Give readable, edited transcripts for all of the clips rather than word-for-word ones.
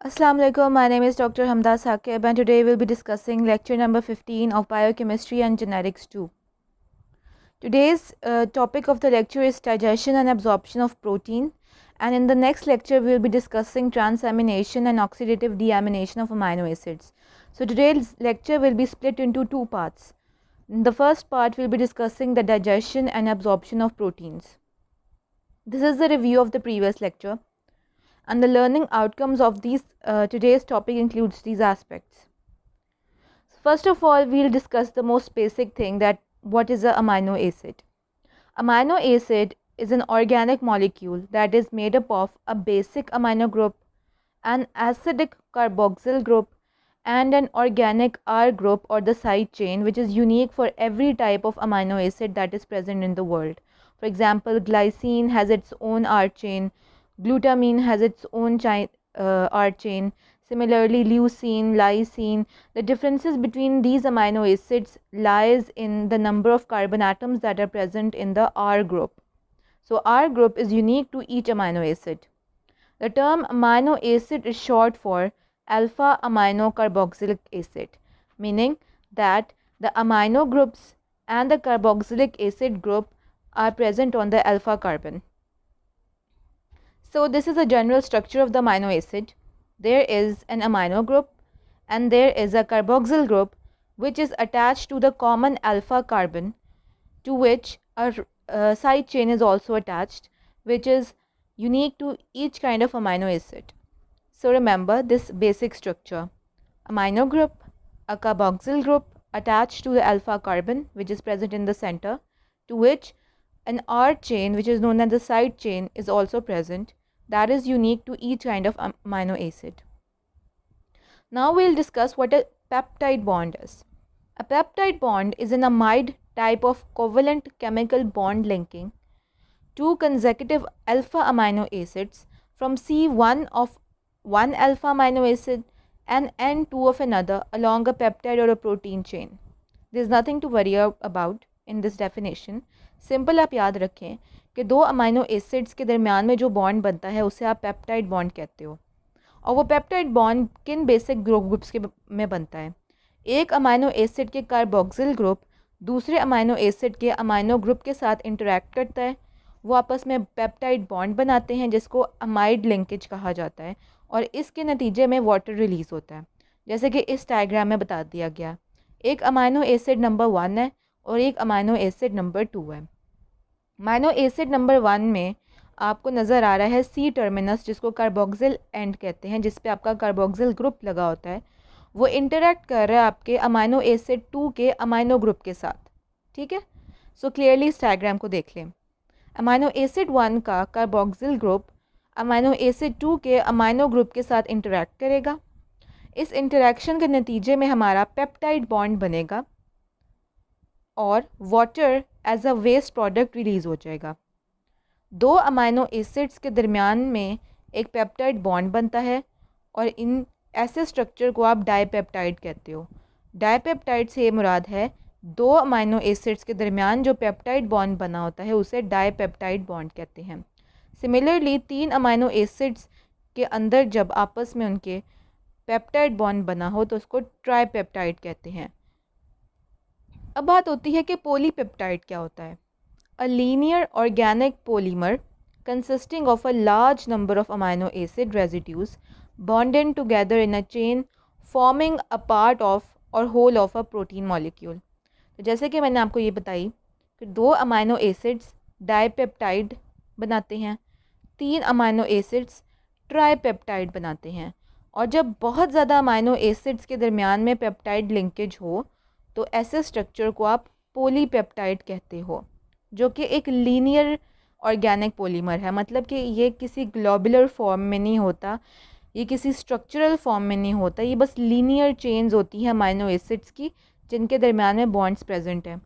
Assalamu alaikum. My name is Dr. Hamda Saqib and today we'll be discussing lecture number 15 of Biochemistry and Genetics 2. Today's topic of the lecture is digestion and absorption of protein, and in the next lecture we'll be discussing transamination and oxidative deamination of amino acids. So today's lecture will be split into two parts. In the first part we'll be discussing the digestion and absorption of proteins. This is the review of the previous lecture, and the learning outcomes of today's topic includes these aspects. First of all, we'll discuss the most basic thing, that what is an amino acid. Amino acid is an organic molecule that is made up of a basic amino group, an acidic carboxyl group, and an organic R group or the side chain, which is unique for every type of amino acid that is present in the world. For example, glycine has its own R chain, glutamine has its own R chain. Similarly, leucine, lysine. The differences between these amino acids lies in the number of carbon atoms that are present in the R group. So R group is unique to each amino acid. The term amino acid is short for alpha amino carboxylic acid, meaning that the amino groups and the carboxylic acid group are present on the alpha carbon. So this is a general structure of the amino acid. There is an amino group and there is a carboxyl group which is attached to the common alpha carbon, to which a side chain is also attached, which is unique to each kind of amino acid. So remember this basic structure: amino group, a carboxyl group attached to the alpha carbon which is present in the center, to which an R chain which is known as the side chain is also present, that is unique to each kind of amino acid. Now we'll discuss what a peptide bond is. A peptide bond is an amide type of covalent chemical bond linking two consecutive alpha amino acids from C1 of one alpha amino acid and N2 of another along a peptide or a protein chain. There is nothing to worry about in this definition. Simple आप याद रखें कि दो amino acids के दरमियान में जो bond बनता है उसे आप पेप्टाइड बॉन्ड कहते हो, और वो पेप्टाइड बॉन्ड किन बेसिक ग्रुप्स के में बनता है. एक अमाइनो एसिड के कार्बोक्सिल ग्रुप दूसरे अमाइनो एसिड के अमाइनो ग्रुप के साथ इंटरेक्ट करता है, वो आपस में पेप्टाइड बॉन्ड बनाते हैं जिसको अमाइड लिंकेज कहा जाता है, और इसके नतीजे में वाटर रिलीज़ होता है, जैसे कि इस डायग्राम में बता दिया गया. एक अमाइनो एसिड नंबर 1 है और एक अमाइनो एसिड नंबर 2 है. अमाइनो एसिड नंबर 1 में आपको नज़र आ रहा है सी टर्मिनस, जिसको कार्बोक्सिल एंड कहते हैं, जिस पे आपका कार्बोक्सिल ग्रुप लगा होता है. वो इंटरेक्ट कर रहा है आपके अमाइनो एसिड 2 के अमाइनो ग्रुप के साथ. ठीक है, सो क्लियरली इस डायग्राम को देख लें. अमाइनो एसिड 1 का कार्बोक्सिल ग्रुप अमाइनो एसिड 2 के अमाइनो ग्रुप के साथ इंटरेक्ट करेगा. इस इंटरेक्शन के नतीजे में हमारा पेप्टाइड बॉन्ड बनेगा और water as a waste product release हो जाएगा. दो अमाइनो एसिड्स के दरमियान में एक पेप्टाइड बॉन्ड बनता है और इन ऐसे स्ट्रक्चर को आप डाईपेप्टाइड कहते हो. डाईपेप्टाइड से मुराद है दो अमाइनो एसिड्स के दरमियान जो पेप्टाइड बॉन्ड बना होता है उसे डाईपेप्टाइड बॉन्ड कहते हैं. सिमिलरली तीन अमाइनो एसिड्स के अंदर जब आपस में उनके पेप्टाइड बॉन्ड बना हो तो उसको ट्राईपेप्टाइड कहते हैं. अब बात होती है कि पॉलीपेप्टाइड क्या होता है. A linear organic polymer consisting of a large number of amino acid residues bonded together in a chain forming a part of or whole of a protein molecule. तो जैसे कि मैंने आपको ये बताई कि दो अमाइनो एसिड्स डाईपेप्टाइड बनाते हैं, तीन अमाइनो एसिड्स ट्राईपेप्टाइड बनाते हैं, और जब बहुत ज़्यादा अमाइनो एसिड्स के दरमियान में पेप्टाइड लिंकेज हो तो ऐसे स्ट्रक्चर को आप पॉलीपेप्टाइड कहते हो, जो कि एक लीनियर ऑर्गेनिक पॉलीमर है. मतलब कि ये किसी ग्लोबुलर फॉर्म में नहीं होता, ये किसी स्ट्रक्चरल फॉर्म में नहीं होता, ये बस लीनियर चेन्स होती हैं अमाइनो एसिड्स की जिनके दरमियान में बॉन्ड्स प्रेजेंट हैं.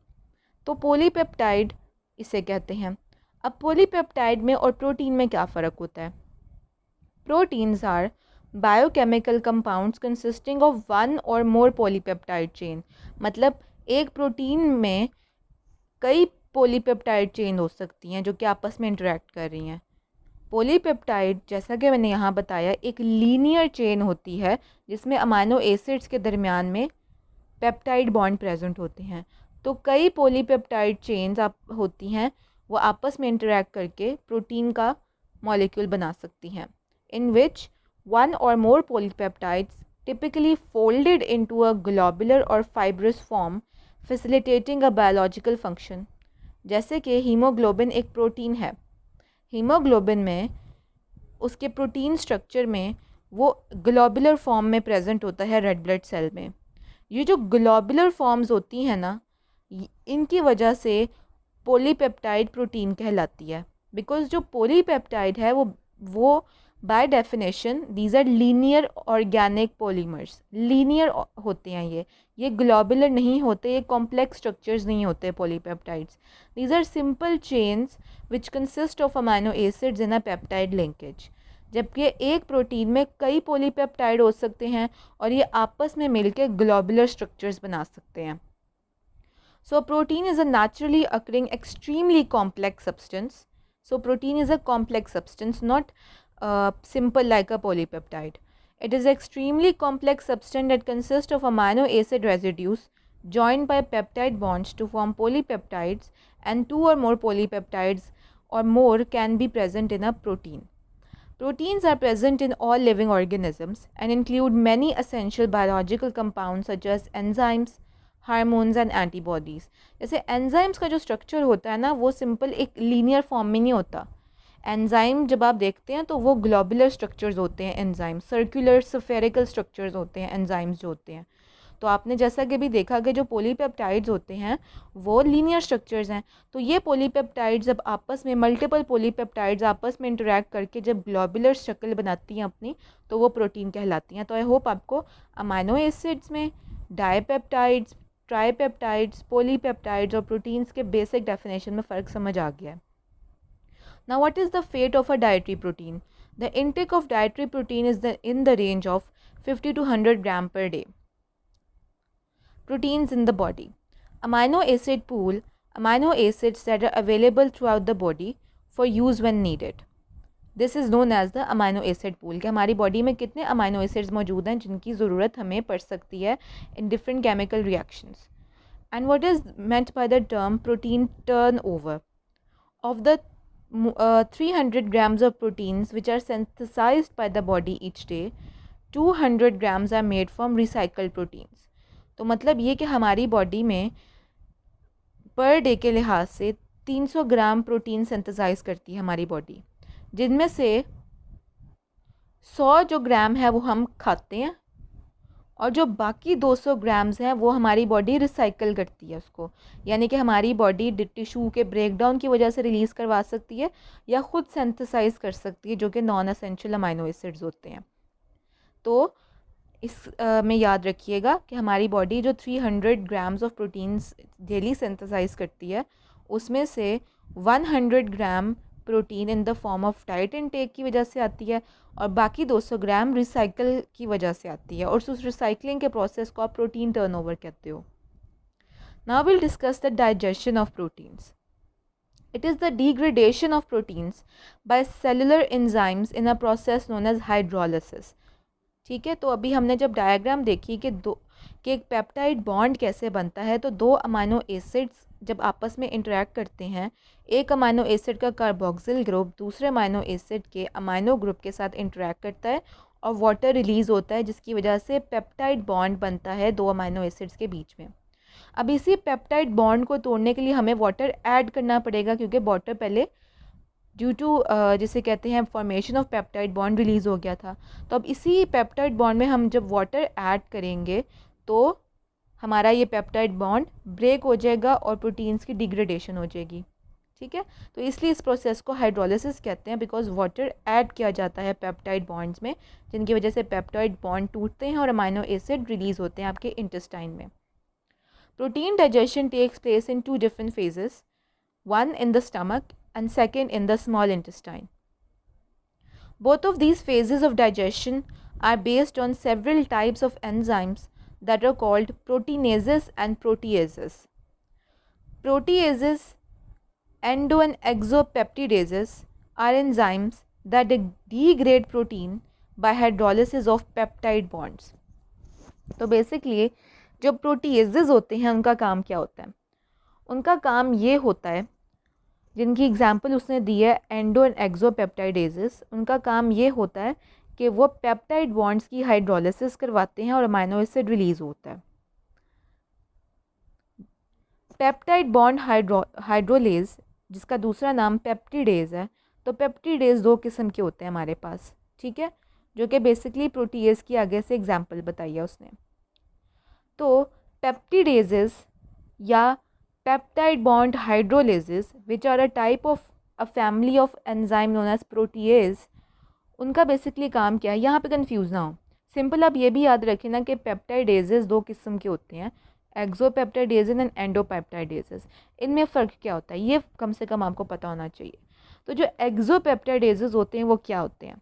तो पॉलीपेप्टाइड इसे कहते हैं. अब पॉलीपेप्टाइड में और प्रोटीन में क्या फ़र्क होता है. Proteins are biochemical compounds consisting of one or more polypeptide chain. मतलब एक प्रोटीन में कई पॉलीपेप्टाइड चेन हो सकती हैं जो कि आपस में इंटरेक्ट कर रही हैं. पॉलीपेप्टाइड, जैसा कि मैंने यहाँ बताया, एक लीनियर चेन होती है जिसमें अमाइनो एसिड्स के दरमियान में पेप्टाइड बॉन्ड प्रेजेंट होते हैं। तो कई पॉलीपेप्टाइड चेन्स आप होती हैं, वो आपस में इंटरेक्ट करके प्रोटीन का मॉलिक्यूल बना सकती हैं, इन विच one or more polypeptides typically folded into a globular or fibrous form, facilitating a biological function। जैसे कि हीमोग्लोबिन एक प्रोटीन है, हीमोग्लोबिन में उसके प्रोटीन स्ट्रक्चर में वो ग्लोबुलर फॉर्म में प्रेजेंट होता है रेड ब्लड सेल में। ये जो ग्लोबुलर फॉर्म्स होती हैं ना, इनकी वजह से पॉलीपेप्टाइड प्रोटीन कहलाती है। बिकॉज जो पॉलीपेप्टाइड है वो by definition these are linear organic polymers, linear होते हैं ये ग्लोबुलर नहीं होते, ये कॉम्प्लेक्स स्ट्रक्चर्स नहीं होते polypeptides. These are simple chains which consist of amino acids in a peptide linkage. जबकि एक प्रोटीन में कई पॉलीपेप्टाइड हो सकते हैं और ये आपस में मिलकर ग्लोबुलर स्ट्रक्चर्स बना सकते हैं। So protein is a naturally occurring extremely complex substance. So protein is a complex substance, not simple like a polypeptide. It is extremely complex substance that consists of amino acid residues joined by peptide bonds to form polypeptides, and two or more polypeptides or more can be present in a protein. Proteins are present in all living organisms and include many essential biological compounds such as enzymes, hormones and antibodies. जैसे enzymes का जो structure होता है ना, वो simple एक linear form में नहीं होता। एंजाइम जब आप देखते हैं तो वो ग्लोबुलर स्ट्रक्चर्स होते हैं, एंजाइम सर्कुलर स्फेरिकल स्ट्रक्चर्स होते हैं एंजाइम्स जो होते हैं। तो आपने जैसा कि भी देखा कि जो पॉलीपेप्टाइड्स होते हैं वो लीनियर स्ट्रक्चर्स हैं। तो ये पॉलीपेप्टाइड्स जब आपस में मल्टीपल पॉलीपेप्टाइड्स आपस में इंटरेक्ट करके जब ग्लोबुलर शक्ल बनाती हैं अपनी, तो वो प्रोटीन कहलाती हैं। तो आई होप आपको अमाइनो एसिड्स में डाईपेप्टाइड्स, ट्राईपेप्टाइड्स, पॉलीपेप्टाइड्स और प्रोटीन्स के बेसिक डेफिनेशन में फ़र्क समझ आ गया है। Now what is the fate of a dietary protein? The intake of dietary protein is in the range of 50 to 100 gram per day. Proteins in the body. Amino acid pool, amino acids that are available throughout the body for use when needed. This is known as the amino acid pool। कि हमारी body में कितने amino acids मौजूद हैं जिनकी ज़रूरत हमें पड़ सकती है in different chemical reactions. And what is meant by the term protein turnover? Of the 300 grams of proteins which are synthesized by the body each day, 200 grams are made from recycled proteins। तो मतलब ये कि हमारी body में per day के लिहाज से 300 gram protein synthesise करती है हमारी बॉडी, जिनमें से 100 जो ग्राम है वो हम खाते हैं और जो बाकी 200 ग्राम्स हैं वो हमारी बॉडी रिसाइकल करती है उसको। यानी कि हमारी बॉडी टिश्यू के ब्रेकडाउन की वजह से रिलीज़ करवा सकती है या ख़ुद सिंथेसाइज कर सकती है, जो कि नॉन एसेंशियल अमाइनो एसिड्स होते हैं। तो इस में याद रखिएगा कि हमारी बॉडी जो 300 grams of proteins daily synthesize करती है, उसमें से 100 gram protein in the form of diet intake की वजह से आती है और बाकी 200 ग्राम रिसाइकल की वजह से आती है, और उस रिसाइकलिंग के प्रोसेस को आप प्रोटीन टर्नओवर कहते हो। Now will discuss the digestion of proteins. It is the degradation of proteins by cellular enzymes in a process known as hydrolysis. ठीक है, तो अभी हमने जब डायग्राम देखी कि एक पेप्टाइड बॉन्ड कैसे बनता है, तो दो अमाइनो एसिड्स जब आपस में इंटरेक्ट करते हैं, एक अमाइनो एसिड का कार्बोक्सिल ग्रुप दूसरे अमाइनो एसिड के अमाइनो ग्रुप के साथ इंटरेक्ट करता है और वाटर रिलीज़ होता है, जिसकी वजह से पेप्टाइड बॉन्ड बनता है दो अमाइनो एसिड्स के बीच में। अब इसी पेप्टाइड बॉन्ड को तोड़ने के लिए हमें वाटर ऐड करना पड़ेगा, क्योंकि वाटर पहले ड्यू टू जिसे कहते हैं formation of peptide bond release हो गया था। तो अब इसी पेप्टाइड बॉन्ड में हम जब वाटर ऐड करेंगे तो हमारा ये पेप्टाइड बॉन्ड ब्रेक हो जाएगा और प्रोटीन्स की डिग्रेडेशन हो जाएगी। ठीक है, तो इसलिए इस प्रोसेस को हाइड्रोलिसिस कहते हैं, बिकॉज वाटर ऐड किया जाता है पेप्टाइड बॉन्ड्स में, जिनकी वजह से पेप्टाइड बॉन्ड टूटते हैं और अमाइनो एसिड रिलीज़ होते हैं आपके इंटेस्टाइन में। Protein digestion takes place in 2 different phases, one in the stomach and second in the small intestine. Both of these phases of digestion are based on several types of enzymes that are called proteinases and proteases. Proteases, endo and exopeptidases are enzymes that degrade protein by hydrolysis of peptide bonds. तो basically जो proteases होते हैं उनका काम क्या होता है? उनका काम ये होता है, जिनकी एग्जांपल उसने दी है एंडो एंड एक्सोपेप्टाइडेजेस, उनका काम ये होता है कि वो पेप्टाइड बॉन्ड्स की हाइड्रोलिसिस करवाते हैं और अमाइनो एसिड रिलीज होता है। पेप्टाइड बॉन्ड हाइड्रोलेज, जिसका दूसरा नाम पेप्टिडेज है, तो पेप्टिडेज दो किस्म के होते हैं हमारे पास, ठीक है, जो कि बेसिकली प्रोटीएज की आगे से एग्जांपल बताई है उसने। तो पेप्टिडेजेस या peptide bond hydrolases which are a type of a family of enzyme known as protease, उनका बेसिकली काम क्या है, यहाँ पे कंफ्यूज ना हो। सिंपल आप ये भी याद रखें ना कि पेप्टाइडेजेस दो किस्म के होते हैं, एक्सोपेप्टाइडेजेस एंड एंडोपेप्टाइडेजेस। इनमें फ़र्क क्या होता है ये कम से कम आपको पता होना चाहिए। तो जो एक्सोपेप्टाइडेजेस होते हैं वो क्या होते हैं?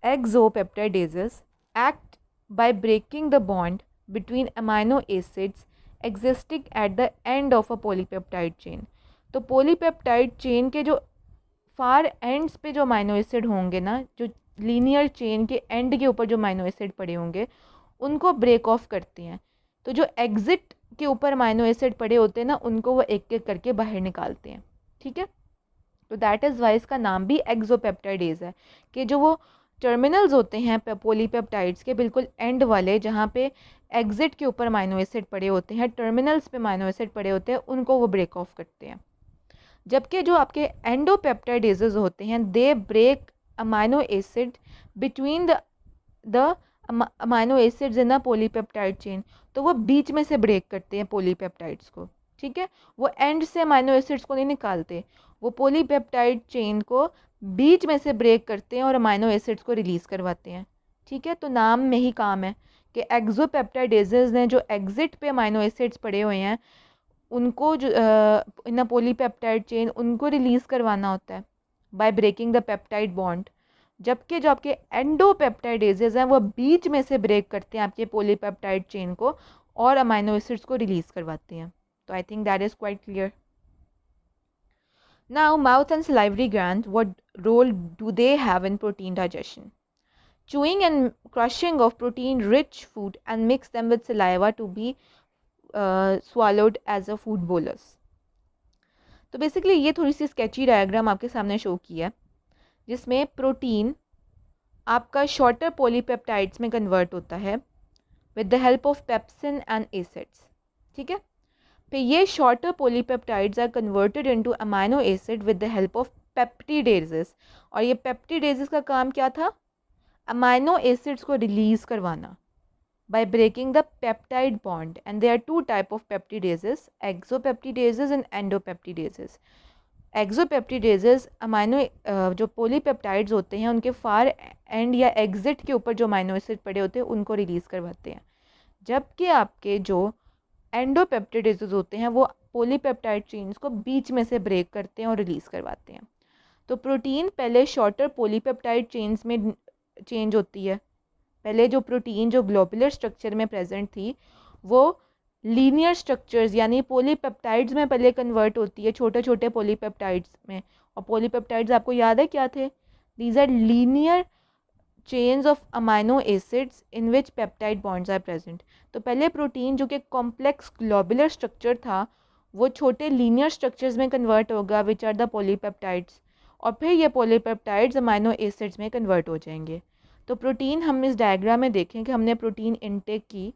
Exopeptidases act by breaking the bond between amino acids existing at the end of a polypeptide chain. तो पॉलीपेप्टाइड चेन के जो फार एंड्स पे जो अमाइनो एसिड होंगे ना, जो लीनियर चेन के एंड के ऊपर जो अमाइनो एसिड पड़े होंगे, उनको ब्रेक ऑफ करते हैं। तो जो एग्जिट के ऊपर अमाइनो एसिड पड़े होते हैं ना, उनको वो एक एक करके बाहर निकालते हैं, ठीक है। तो दैट इज़ वाई इसका नाम भी एक्सोपेप्टाइडेज है, कि जो वो टर्मिनल्स होते हैं पॉलीपेप्टाइड्स के बिल्कुल एंड वाले, जहाँ पे एग्जिट के ऊपर अमाइनो एसिड पड़े होते हैं, टर्मिनल्स पे अमाइनो एसिड पड़े होते हैं, उनको वो ब्रेक ऑफ करते हैं। जबकि जो आपके एंडोपेप्टाइडेजेस होते हैं, they break amino acid between the amino acids in the polypeptide chain. तो वो बीच में से ब्रेक करते हैं पॉलीपेप्टाइड्स को, ठीक है। वो एंड से अमाइनो एसिड्स को नहीं निकालते, वो पॉलीपेप्टाइड चेन को बीच में से ब्रेक करते हैं और अमाइनो एसिड्स को रिलीज़ करवाते हैं, ठीक है। तो नाम में ही काम है कि एक्सोपेप्टाइडेजेस ने जो एग्जिट पे अमाइनो एसिड्स पड़े हुए हैं, उनको जो इन पॉलीपेप्टाइड चेन, उनको रिलीज़ करवाना होता है by breaking the peptide bond. जबकि जो आपके एंडोपेप्टाइडेजेस हैं वो बीच में से ब्रेक करते हैं आपके पॉलीपेप्टाइड चेन को और अमाइनो एसिड्स को रिलीज़ करवाते हैं। तो I think that is quite clear. Now mouth and salivary gland, what role do they have in protein digestion? Chewing and crushing of protein-rich food and mix them with saliva to be swallowed as a food bolus. तो basically ये थोड़ी सी sketchy diagram आपके सामने show की है, जिसमें protein आपका shorter polypeptides में कन्वर्ट होता है with the help of pepsin and acids, ठीक है। फिर ये shorter polypeptides are converted into amino acid with the help of peptidases. और ये पेप्टिडेजेस का काम क्या था? अमाइनो एसिड्स को रिलीज़ करवाना by breaking the peptide bond, and there are two type of peptidases, exopeptidases and endopeptidases. Exopeptidases amino जो polypeptides होते हैं उनके फार एंड या एग्जिट के ऊपर जो अमाइनो एसिड पड़े होते हैं उनको रिलीज़ करवाते हैं। जबकि आपके जो एंडोपेप्टिडेजेस होते हैं वो पॉलीपेप्टाइड चेन्स को बीच में से ब्रेक करते हैं और रिलीज़ करवाते हैं। तो प्रोटीन पहले शॉर्टर पॉलीपेप्टाइड चेन्स में चेंज होती है। पहले जो प्रोटीन जो ग्लोबुलर स्ट्रक्चर में प्रेजेंट थी वो लीनियर स्ट्रक्चर्स यानी पॉलीपेप्टाइड्स में पहले कन्वर्ट होती है, छोटे छोटे पॉलीपेप्टाइड्स में। और पॉलीपेप्टाइड्स आपको याद है क्या थे? These are linear chains of amino acids in which peptide bonds are present. तो पहले प्रोटीन जो कि कॉम्प्लेक्स ग्लोबुलर स्ट्रक्चर था वो छोटे लीनियर स्ट्रक्चर्स में कन्वर्ट होगा विच आर द पॉलीपेप्टाइड्स, और फिर ये पॉलीपेप्टाइड्स अमाइनो एसिड्स में कन्वर्ट हो जाएंगे। तो प्रोटीन हम इस डायग्राम में देखें कि हमने प्रोटीन इनटेक की,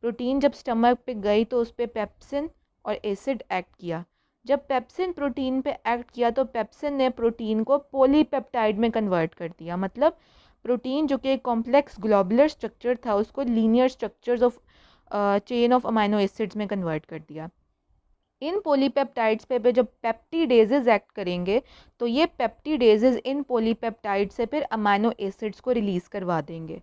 प्रोटीन जब स्टमक पे गई तो उस पर पेप्सिन और एसिड एक्ट किया। जब पेप्सिन प्रोटीन पे एक्ट किया तो पेप्सिन ने प्रोटीन को पॉलीपेप्टाइड में कन्वर्ट कर दिया। मतलब प्रोटीन जो कि कॉम्प्लेक्स ग्लोबुलर स्ट्रक्चर था उसको linear structures of chain of amino acids में कन्वर्ट कर दिया। इन पॉलीपेप्टाइड्स पे जब पेप्टिडेजेस एक्ट करेंगे तो ये पेप्टिडेजेस इन पॉलीपेप्टाइड से फिर अमाइनो एसिड्स को रिलीज़ करवा देंगे।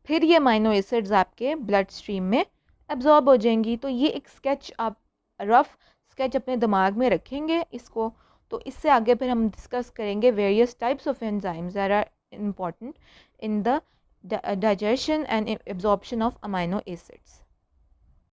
फिर ये अमाइनो एसिड्स आपके ब्लड स्ट्रीम में एब्जॉर्ब हो जाएंगी। तो ये एक स्केच, आप रफ स्केच अपने दिमाग में रखेंगे इसको। तो इससे आगे फिर हम डिस्कस करेंगे various types of enzymes that are important in the digestion and absorption of amino acids.